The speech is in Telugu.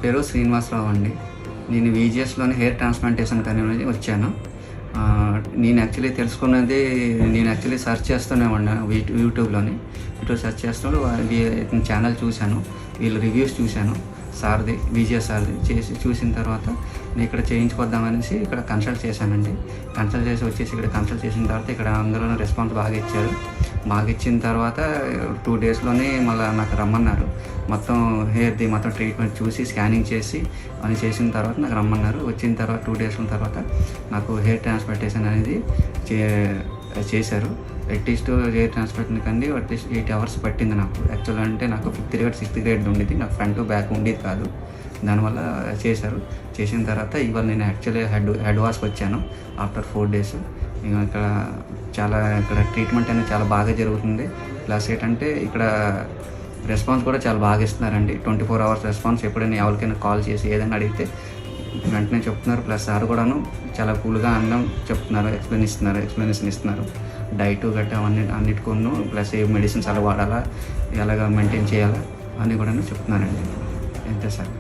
పేరు శ్రీనివాసరావు అండి. నేను విజిఎస్లోని హెయిర్ ట్రాన్స్ప్లాంటేషన్ కానీ వచ్చాను. నేను యాక్చువల్లీ సెర్చ్ చేస్తూనే ఉన్నాను యూట్యూబ్లోని. సెర్చ్ చేస్తున్నప్పుడు ఛానల్ చూశాను, వీళ్ళ రివ్యూస్ చూశాను సార్ది, విజిఎస్ సార్ది. చూసిన తర్వాత నేను ఇక్కడ చేయించుకొద్దామనేసి ఇక్కడ కన్సల్ట్ చేశానండి. ఇక్కడ కన్సల్ట్ చేసిన తర్వాత ఇక్కడ అందరూ రెస్పాన్స్ బాగా ఇచ్చారు. బాగా ఇచ్చిన తర్వాత 2 డేస్లోనే మళ్ళీ నాకు రమ్మన్నారు. మొత్తం హెయిర్ది మొత్తం ట్రీట్మెంట్ చూసి స్కానింగ్ చేసి అని చేసిన తర్వాత నాకు రమ్మన్నారు. వచ్చిన తర్వాత 2 డేస్ తర్వాత నాకు హెయిర్ ట్రాన్స్ప్లాంటేషన్ అనేది చేశారు. అట్లీస్ట్ హెయిర్ ట్రాన్స్ప్లాంటేషన్ కండి అట్లీస్ట్ 8 hours పట్టింది నాకు. యాక్చువల్ అంటే నాకు 5th grade 6th grade ఉండేది, నాకు ఫ్రంట్ బ్యాక్ ఉండేది కాదు. దానివల్ల చేశారు. చేసిన తర్వాత ఇవాళ నేను యాక్చువల్లీ హెడ్ వాష్కి వచ్చాను ఆఫ్టర్ 4 days. ఇక్కడ ట్రీట్మెంట్ అనేది చాలా బాగా జరుగుతుంది. ప్లస్ ఏంటంటే ఇక్కడ రెస్పాన్స్ కూడా చాలా బాగా ఇస్తున్నారండి. 24 hours రెస్పాన్స్. ఎప్పుడైనా ఎవరికైనా కాల్ చేసి ఏదైనా అడిగితే వెంటనే చెప్తున్నారు. ప్లస్ సార్ కూడాను చాలా కూల్గా అందం చెప్తున్నారు, ఎక్స్ప్లెనేషన్ ఇస్తున్నారు. డైట్ గట్రా అన్నిటికొను ప్లస్ ఏ మెడిసిన్స్ అలా వాడాలా, ఎలాగ మెయింటైన్ చేయాలా అని కూడా చెప్తున్నారండి. అంతే సార్.